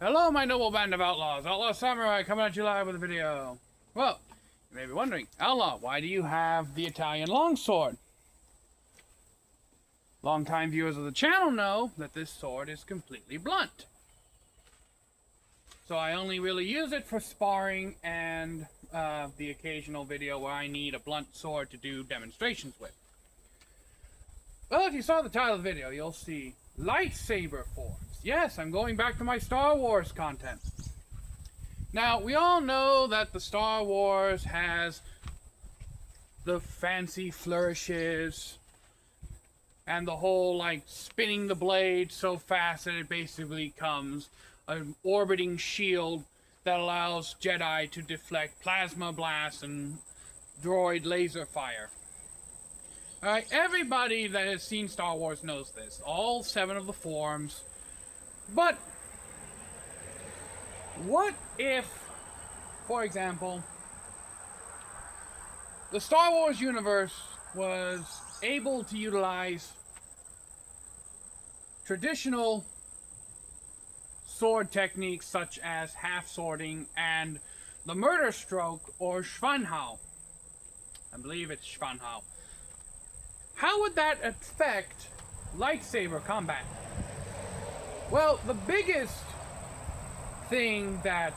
Hello, my noble band of outlaws. Outlaw Samurai coming at you live with a video. Well, you may be wondering, Outlaw, why do you have the Italian longsword? Longtime viewers of the channel know that this sword is completely blunt. So I only really use it for sparring and the occasional video where I need a blunt sword to do demonstrations with. Well, if you saw the title of the video, you'll see lightsaber forms. Yes, I'm going back to my Star Wars content. Now, we all know that the Star Wars has the fancy flourishes and the whole, like, spinning the blade so fast that it basically becomes an orbiting shield that allows Jedi to deflect plasma blasts and droid laser fire. Alright, everybody that has seen Star Wars knows this. All 7 of the forms. But, what if, for example, the Star Wars universe was able to utilize traditional sword techniques such as half-swording and the murder stroke or Schwanhau? I believe it's Schwanhau. How would that affect lightsaber combat? Well, the biggest thing that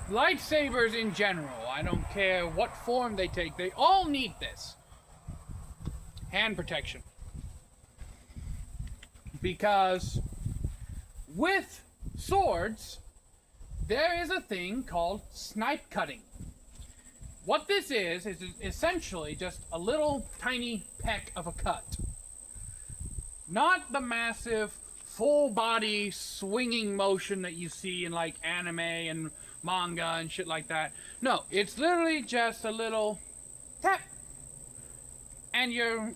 lightsabers in general, I don't care what form they take, they all need this. Hand protection. Because with swords, there is a thing called snipe cutting. What this is essentially just a little tiny peck of a cut. Not the massive full body swinging motion that you see in like anime and manga and shit like that. No, it's literally just a little tap and you're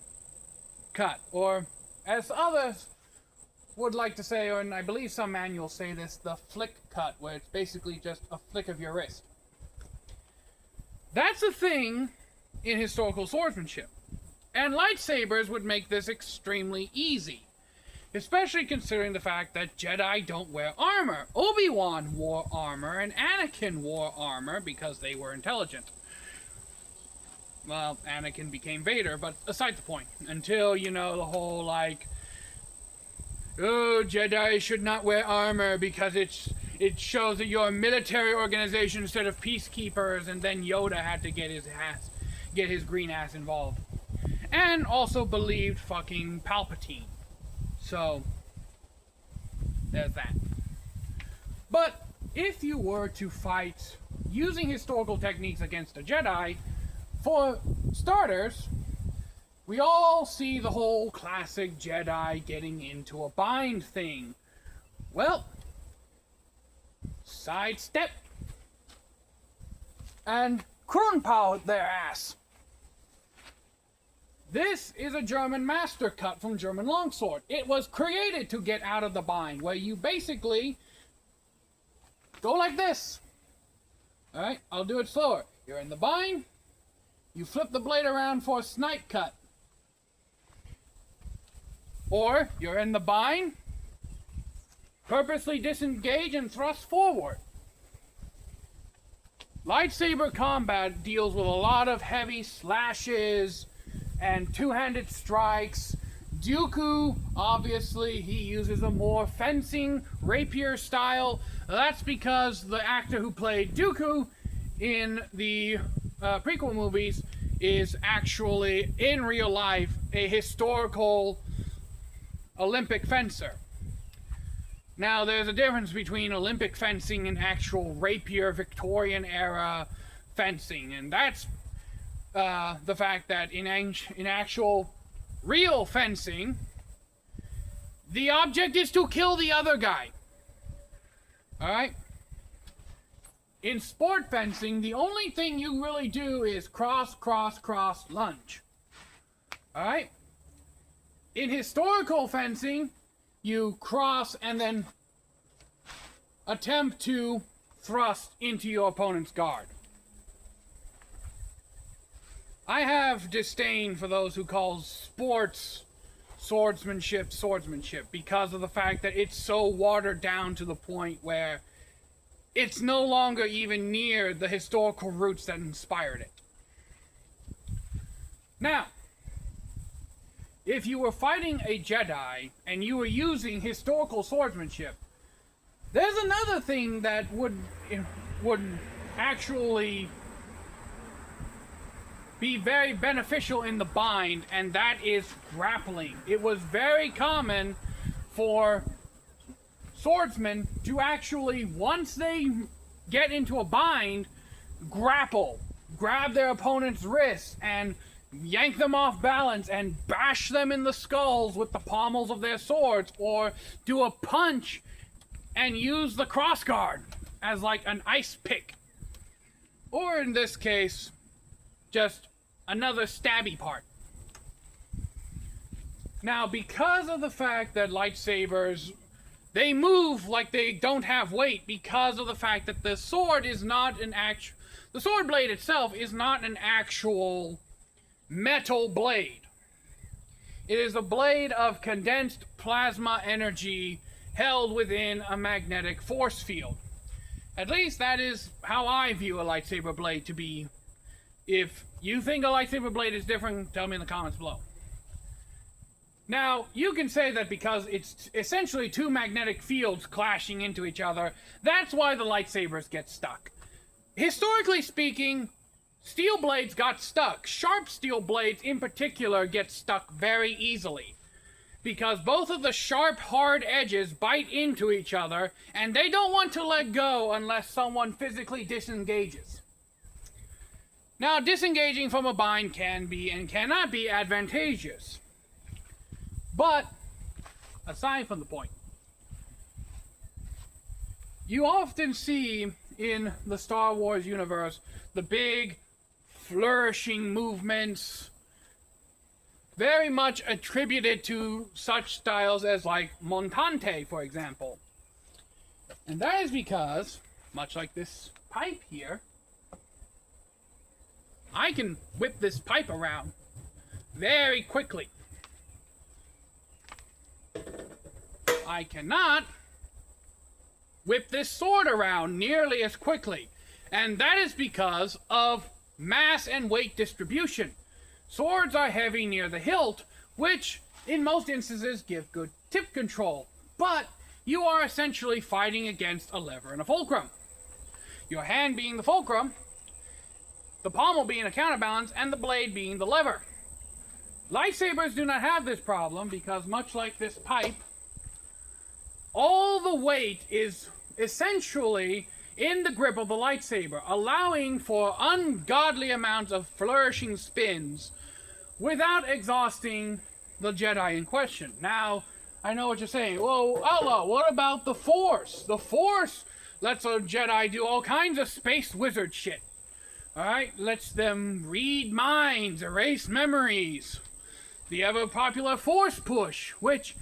cut. Or as others would like to say, or and I believe some manuals say this, the flick cut, where it's basically just a flick of your wrist. That's a thing in historical swordsmanship. And lightsabers would make this extremely easy. Especially considering the fact that Jedi don't wear armor. Obi-Wan wore armor and Anakin wore armor because they were intelligent. Well, Anakin became Vader, but aside the point. Until, you know, the whole, like, oh, Jedi should not wear armor because it shows that you're a military organization instead of peacekeepers, and then Yoda had to get his green ass involved. And also believed fucking Palpatine. So, there's that. But, if you were to fight using historical techniques against a Jedi, for starters, we all see the whole classic Jedi getting into a bind thing. Well, sidestep and Kronpau their ass. This is a German master cut from German longsword. It was created to get out of the bind, where you basically go like this. Alright, I'll do it slower. You're in the bind, you flip the blade around for a snipe cut. Or, you're in the bind, purposely disengage and thrust forward. Lightsaber combat deals with a lot of heavy slashes and two-handed strikes. Dooku, obviously, he uses a more fencing, rapier style. That's because the actor who played Dooku in the prequel movies is actually, in real life, a historical Olympic fencer. Now, there's a difference between Olympic fencing and actual rapier Victorian-era fencing, and that's the fact that in actual real fencing, the object is to kill the other guy. Alright? In sport fencing, the only thing you really do is cross, cross, cross, lunge. Alright? In historical fencing, you cross and then attempt to thrust into your opponent's guard. I have disdain for those who call sports swordsmanship because of the fact that it's so watered down to the point where it's no longer even near the historical roots that inspired it. Now, if you were fighting a Jedi and you were using historical swordsmanship, there's another thing that would actually be very beneficial in the bind, and that is grappling. It was very common for swordsmen to actually, once they get into a bind, grapple, grab their opponent's wrists and yank them off balance and bash them in the skulls with the pommels of their swords, or do a punch and use the crossguard as like an ice pick, or in this case just another stabby part. Now, because of the fact that lightsabers, they move like they don't have weight, because of the fact that the sword is not an actual, the sword blade itself is not an actual metal blade. It is a blade of condensed plasma energy held within a magnetic force field. At least that is how I view a lightsaber blade to be. If you think a lightsaber blade is different, tell me in the comments below. Now, you can say that because it's essentially two magnetic fields clashing into each other, that's why the lightsabers get stuck. Historically speaking, steel blades got stuck. Sharp steel blades in particular get stuck very easily, because both of the sharp, hard edges bite into each other, and they don't want to let go unless someone physically disengages. Now, disengaging from a bind can be and cannot be advantageous. But, aside from the point, you often see in the Star Wars universe the big, flourishing movements, very much attributed to such styles as like montante, for example. And that is because, much like this pipe here, I can whip this pipe around very quickly. I cannot whip this sword around nearly as quickly. And that is because of mass and weight distribution. Swords are heavy near the hilt, which in most instances give good tip control. But you are essentially fighting against a lever and a fulcrum. Your hand being the fulcrum, the pommel being a counterbalance, and the blade being the lever. Lightsabers do not have this problem because, much like this pipe, all the weight is essentially in the grip of the lightsaber, allowing for ungodly amounts of flourishing spins without exhausting the Jedi in question. Now, I know what you're saying. Well, Outlaw, what about the Force? The Force lets a Jedi do all kinds of space wizard shit. Alright, lets them read minds, erase memories. The ever-popular Force Push, which,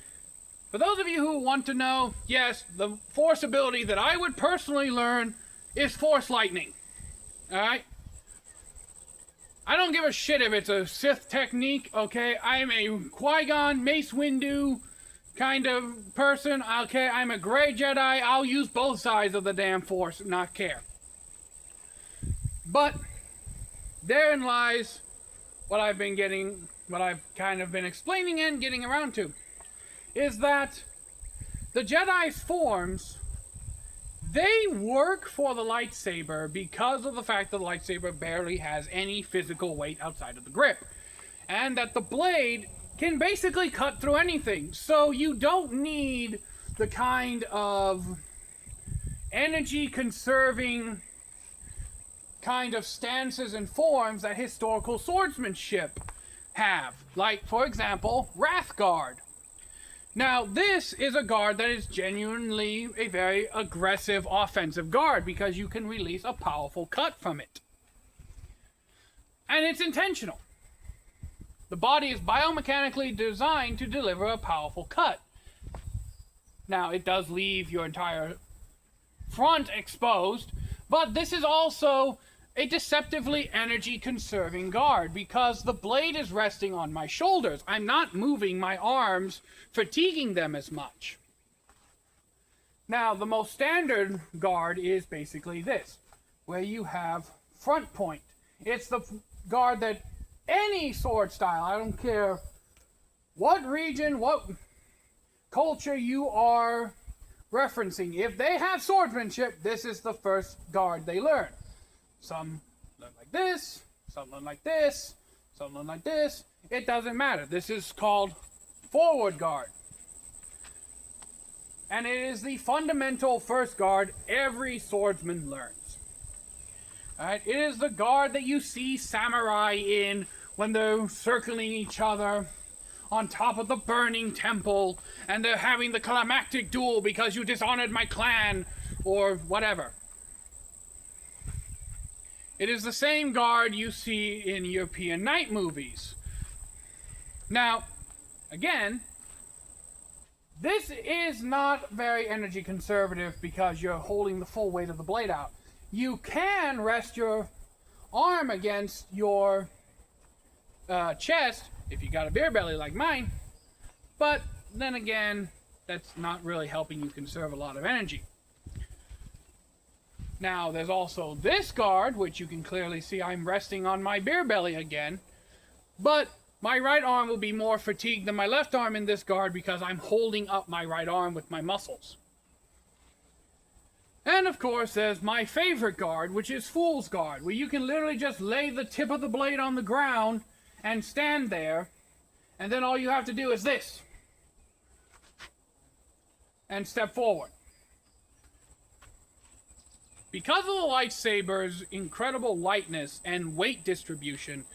for those of you who want to know, yes, the Force ability that I would personally learn is Force Lightning. Alright? I don't give a shit if it's a Sith technique, okay? I'm a Qui-Gon, Mace Windu kind of person, okay? I'm a Grey Jedi, I'll use both sides of the damn Force and not care. But therein lies what I've kind of been explaining and getting around to, is that the Jedi's forms, they work for the lightsaber because of the fact that the lightsaber barely has any physical weight outside of the grip, and that the blade can basically cut through anything. So you don't need the kind of energy conserving kind of stances and forms that historical swordsmanship have. Like, for example, Wrath Guard. Now, this is a guard that is genuinely a very aggressive offensive guard because you can release a powerful cut from it. And it's intentional. The body is biomechanically designed to deliver a powerful cut. Now, it does leave your entire front exposed, but this is also a deceptively energy-conserving guard because the blade is resting on my shoulders. I'm not moving my arms, fatiguing them as much. Now, the most standard guard is basically this, where you have front point. It's the guard that any sword style, I don't care what region, what culture you are referencing, if they have swordsmanship, this is the first guard they learn. Some learn like this, some learn like this, some learn like this. It doesn't matter. This is called forward guard. And it is the fundamental first guard every swordsman learns. Alright, it is the guard that you see samurai in when they're circling each other on top of the burning temple and they're having the climactic duel because you dishonored my clan or whatever. It is the same guard you see in European knight movies. Now, again, this is not very energy conservative because you're holding the full weight of the blade out. You can rest your arm against your chest if you got a beer belly like mine, but then again, that's not really helping you conserve a lot of energy. Now, there's also this guard, which you can clearly see I'm resting on my beer belly again, but my right arm will be more fatigued than my left arm in this guard because I'm holding up my right arm with my muscles. And of course, there's my favorite guard, which is Fool's Guard, where you can literally just lay the tip of the blade on the ground and stand there, and then all you have to do is this. And step forward. Because of the lightsaber's incredible lightness and weight distribution,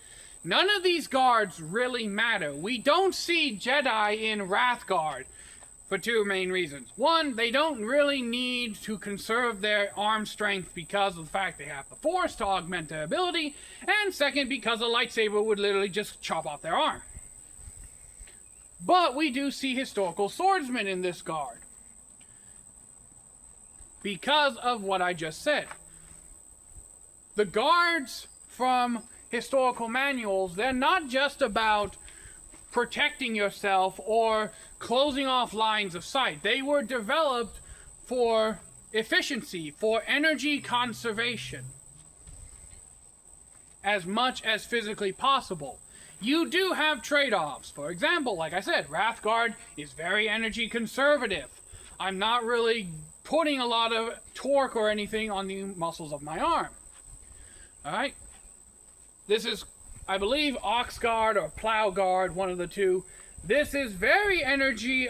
none of these guards really matter. We don't see Jedi in Wrathguard for two main reasons. One, they don't really need to conserve their arm strength because of the fact they have the Force to augment their ability, and second, because a lightsaber would literally just chop off their arm. But we do see historical swordsmen in this guard because of what I just said. The guards from historical manuals, they're not just about protecting yourself or closing off lines of sight. They were developed for efficiency, for energy conservation, as much as physically possible. You do have trade-offs. For example, like I said, Wrathguard is very energy conservative. I'm not really putting a lot of torque or anything on the muscles of my arm. Alright? This is, I believe, Ox Guard or Plow Guard, one of the two. This is very energy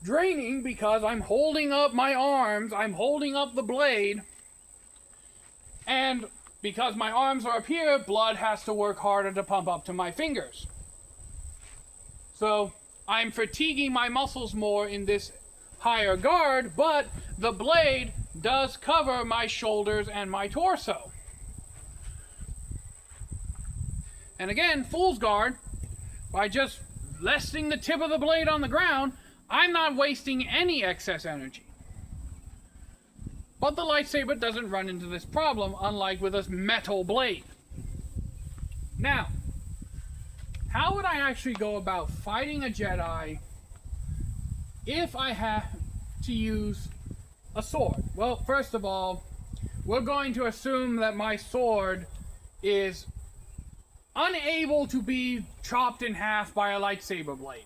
draining because I'm holding up my arms, I'm holding up the blade, and because my arms are up here, blood has to work harder to pump up to my fingers. So I'm fatiguing my muscles more in this higher guard, but the blade does cover my shoulders and my torso. And again, Fool's Guard, by just resting the tip of the blade on the ground, I'm not wasting any excess energy. But the lightsaber doesn't run into this problem, unlike with a metal blade. Now, how would I actually go about fighting a Jedi if I have to use a sword? Well, first of all, we're going to assume that my sword is unable to be chopped in half by a lightsaber blade.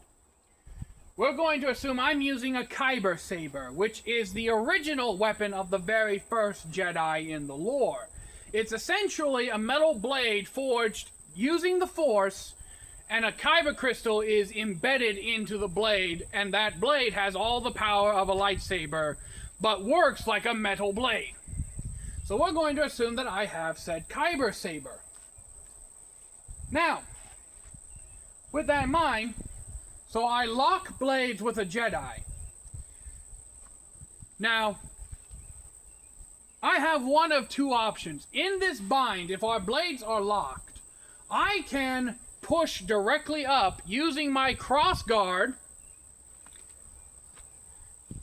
We're going to assume I'm using a Kyber saber, which is the original weapon of the very first Jedi in the lore. It's essentially a metal blade forged using the Force, and a Kyber crystal is embedded into the blade, and that blade has all the power of a lightsaber, but works like a metal blade. So we're going to assume that I have said Kyber saber. Now, with that in mind, so I lock blades with a Jedi. Now, I have one of two options. In this bind, if our blades are locked, I can push directly up using my cross guard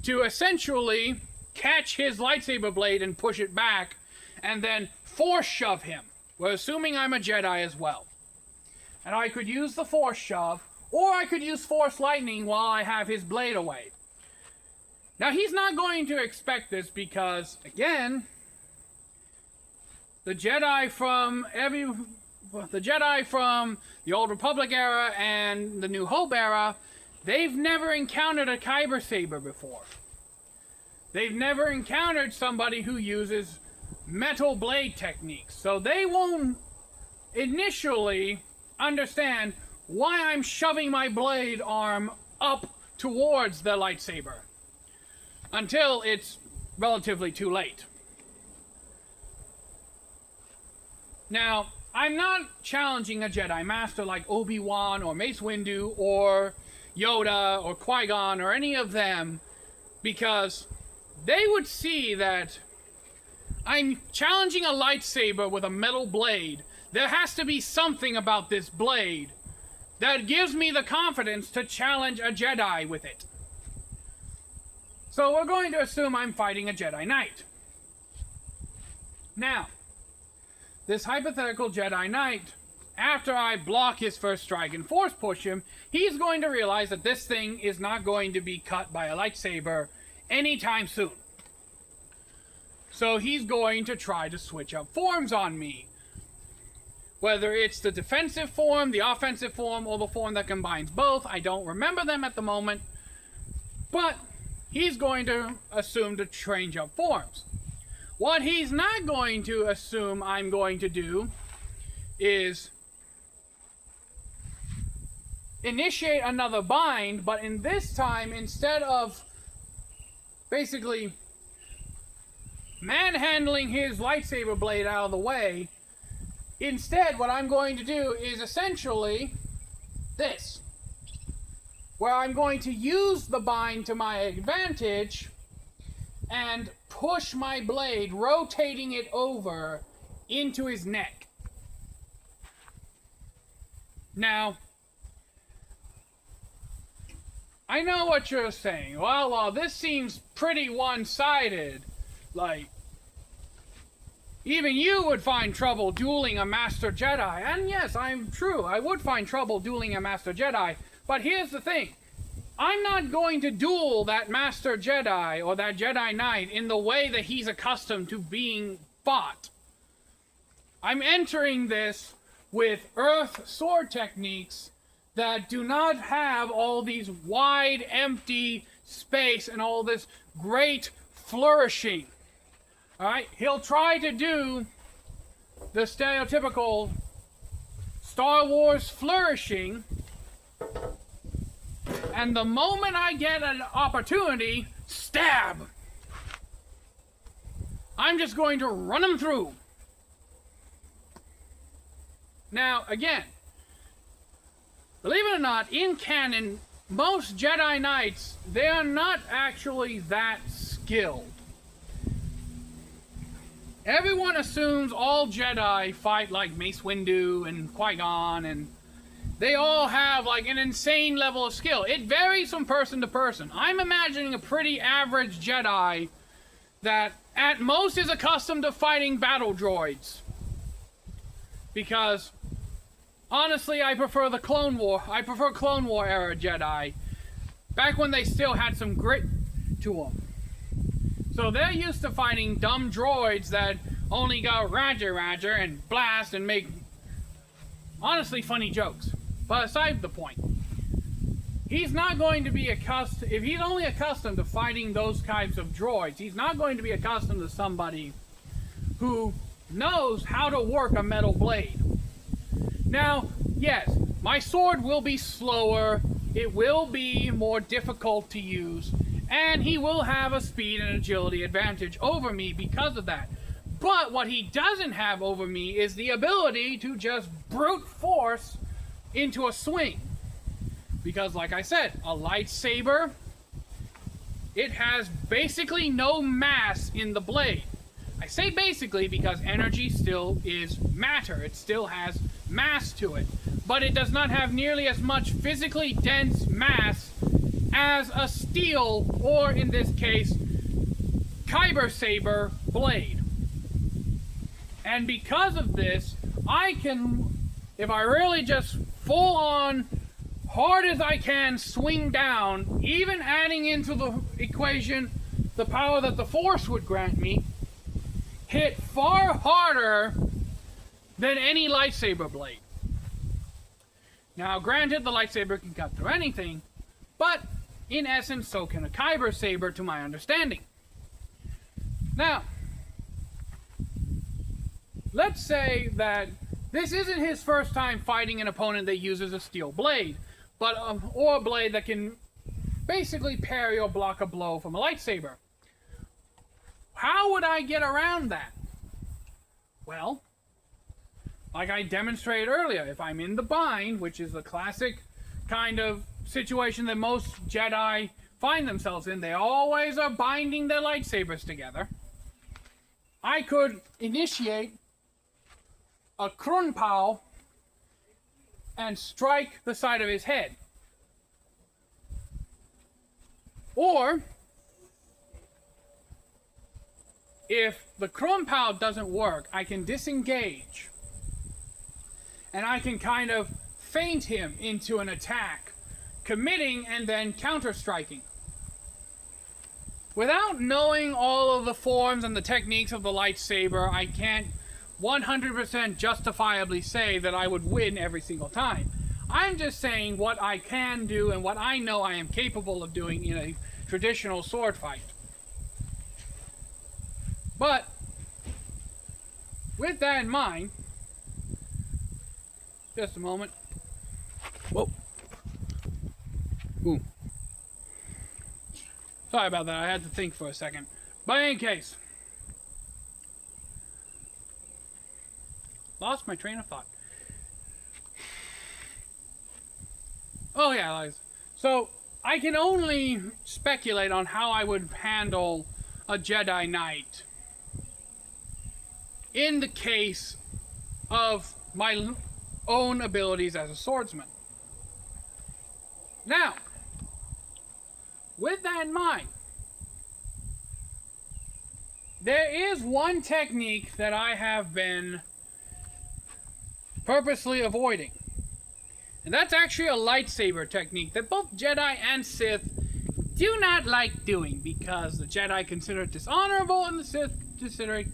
to essentially catch his lightsaber blade and push it back, and then force shove him. We're assuming I'm a Jedi as well. And I could use the force shove, or I could use force lightning while I have his blade away. Now, he's not going to expect this because, again, the Jedi from the Old Republic era and the New Hope era, they've never encountered a kyber saber before. They've never encountered somebody who uses metal blade techniques. So they won't initially understand why I'm shoving my blade arm up towards the lightsaber until it's relatively too late. Now, I'm not challenging a Jedi Master like Obi-Wan or Mace Windu or Yoda or Qui-Gon or any of them, because they would see that I'm challenging a lightsaber with a metal blade. There has to be something about this blade that gives me the confidence to challenge a Jedi with it. So we're going to assume I'm fighting a Jedi Knight. Now, this hypothetical Jedi Knight, after I block his first strike and force push him, he's going to realize that this thing is not going to be cut by a lightsaber anytime soon. So he's going to try to switch up forms on me. Whether it's the defensive form, the offensive form, or the form that combines both, I don't remember them at the moment. But he's going to assume to change up forms. What he's not going to assume I'm going to do is initiate another bind, but in this time, instead of basically manhandling his lightsaber blade out of the way, instead what I'm going to do is essentially this, where I'm going to use the bind to my advantage and push my blade, rotating it over into his neck. Now, I know what you're saying. Well, this seems pretty one-sided. Like, even you would find trouble dueling a Master Jedi. And yes, I'm true. I would find trouble dueling a Master Jedi. But here's the thing. I'm not going to duel that Master Jedi or that Jedi Knight in the way that he's accustomed to being fought. I'm entering this with Earth sword techniques that do not have all these wide, empty space and all this great flourishing. Alright, he'll try to do the stereotypical Star Wars flourishing, and the moment I get an opportunity, stab! I'm just going to run him through. Now, again, believe it or not, in canon, most Jedi Knights, they're not actually that skilled. Everyone assumes all Jedi fight like Mace Windu and Qui-Gon, and they all have like an insane level of skill. It varies from person to person. I'm imagining a pretty average Jedi that at most is accustomed to fighting battle droids. Because honestly, I prefer the Clone War. I prefer Clone War era Jedi. Back when they still had some grit to them. So they're used to fighting dumb droids that only go Roger, Roger, and blast and make honestly funny jokes. But aside the point, he's not going to be accustomed, if he's only accustomed to fighting those types of droids, he's not going to be accustomed to somebody who knows how to work a metal blade. Now, yes, my sword will be slower, it will be more difficult to use, and he will have a speed and agility advantage over me because of that. But what he doesn't have over me is the ability to just brute force into a swing. Because like I said, a lightsaber, it has basically no mass in the blade. I say basically because energy still is matter. It still has mass to it. But it does not have nearly as much physically dense mass as a steel, or in this case, kyber saber blade. And because of this, I can, if I really just full on, hard as I can, swing down, even adding into the equation the power that the Force would grant me, hit far harder than any lightsaber blade. Now, granted, the lightsaber can cut through anything, but in essence, so can a kyber saber, to my understanding. Now, let's say that this isn't his first time fighting an opponent that uses a steel blade, but or a blade that can basically parry or block a blow from a lightsaber. How would I get around that? Well, like I demonstrated earlier, if I'm in the bind, which is the classic kind of situation that most Jedi find themselves in, they always are binding their lightsabers together, I could initiate a Krunpao and strike the side of his head. Or, if the Krunpao doesn't work, I can disengage and I can kind of feint him into an attack, committing and then counter-striking. Without knowing all of the forms and the techniques of the lightsaber, I can't 100% justifiably say that I would win every single time. I'm just saying what I can do and what I know I am capable of doing in a traditional sword fight. But, with that in mind, just a moment. Whoa. Ooh. Sorry about that, I had to think for a second. But in any case, lost my train of thought. Oh yeah, so I can only speculate on how I would handle a Jedi Knight in the case of my own abilities as a swordsman. Now, with that in mind, there is one technique that I have been purposely avoiding. And that's actually a lightsaber technique that both Jedi and Sith do not like doing, because the Jedi consider it dishonorable and the Sith consider it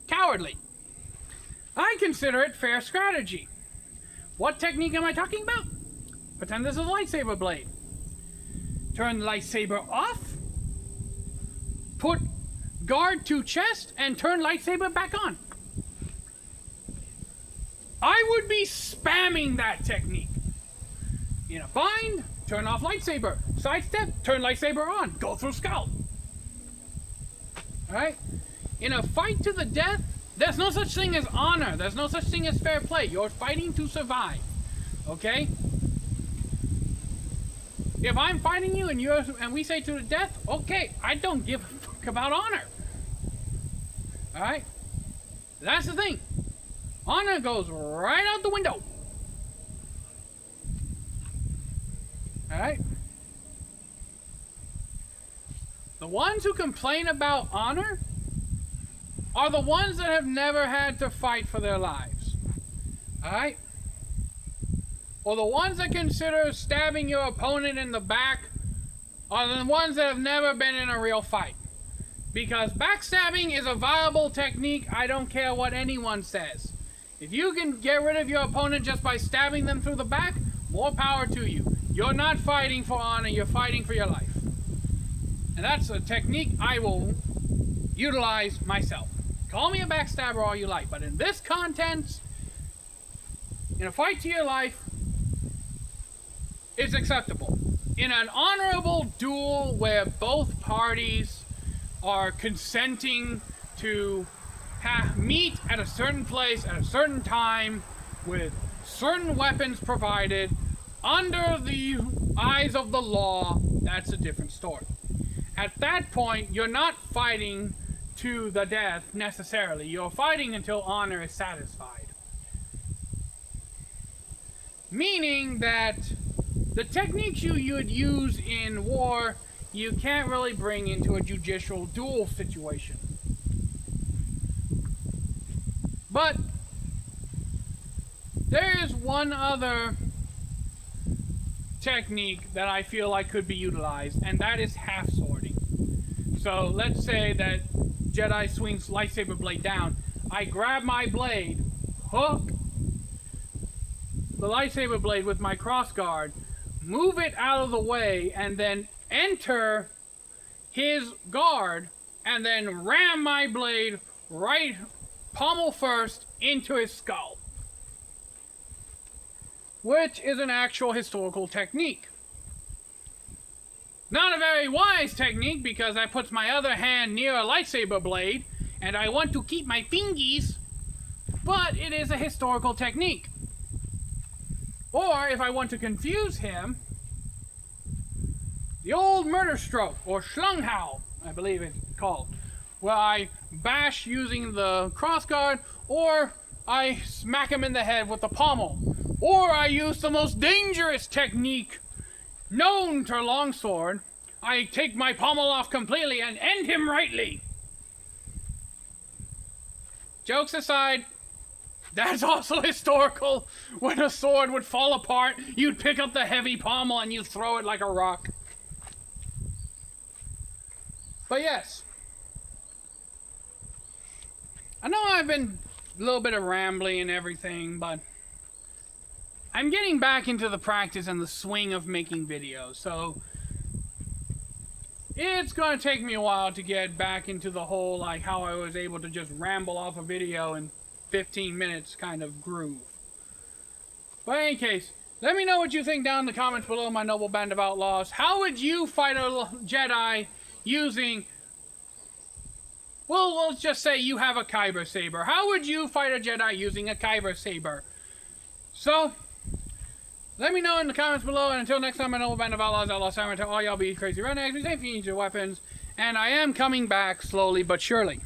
cowardly. I consider it fair strategy. What technique am I talking about? Pretend this is a lightsaber blade. Turn the lightsaber off, put guard to chest, and turn lightsaber back on. I would be spamming that technique. In a bind, turn off lightsaber. Sidestep, turn lightsaber on. Go through scalp. Alright? In a fight to the death, there's no such thing as honor. There's no such thing as fair play. You're fighting to survive. Okay? If I'm fighting you and we say to the death, okay, I don't give a fuck about honor. Alright? That's the thing. Honor goes right out the window. Alright? The ones who complain about honor are the ones that have never had to fight for their lives. Alright? Or the ones that consider stabbing your opponent in the back are the ones that have never been in a real fight. Because backstabbing is a viable technique, I don't care what anyone says. If you can get rid of your opponent just by stabbing them through the back, more power to you. You're not fighting for honor, you're fighting for your life. And that's a technique I will utilize myself. Call me a backstabber all you like, but in this content, in a fight to your life, it's acceptable. In an honorable duel where both parties are consenting to meet at a certain place at a certain time with certain weapons provided under the eyes of the law, that's a different story. At that point, you're not fighting to the death necessarily. You're fighting until honor is satisfied. Meaning that the techniques you would use in war, you can't really bring into a judicial duel situation. But there is one other technique that I feel like could be utilized, and that is half swording. So So let's say that Jedi swings lightsaber blade down. I grab my blade, hook the lightsaber blade with my crossguard, move it out of the way, and then enter his guard, and then ram my blade right pommel first into his skull. Which is an actual historical technique. Not a very wise technique because I put my other hand near a lightsaber blade and I want to keep my fingies, but it is a historical technique. Or if I want to confuse him, the old murder stroke, or schlunghow, I believe it's called, where I bash using the crossguard, or I smack him in the head with the pommel, or I use the most dangerous technique known to longsword. I take my pommel off completely and end him rightly. Jokes aside, that's also historical. When a sword would fall apart, you'd pick up the heavy pommel and you'd throw it like a rock. But yes, I know I've been a little bit of rambling and everything, but I'm getting back into the practice and the swing of making videos, so it's going to take me a while to get back into the whole, like, how I was able to just ramble off a video in 15 minutes kind of groove. But in any case, let me know what you think down in the comments below, my noble band of outlaws. How would you fight a Jedi using... Well, let's just say you have a kyber saber. How would you fight a Jedi using a kyber saber? So, let me know in the comments below, and until next time, my noble band of outlaws, Outlaw Samurai, to all y'all be crazy rednecks, be safe, use your weapons, and I am coming back slowly but surely.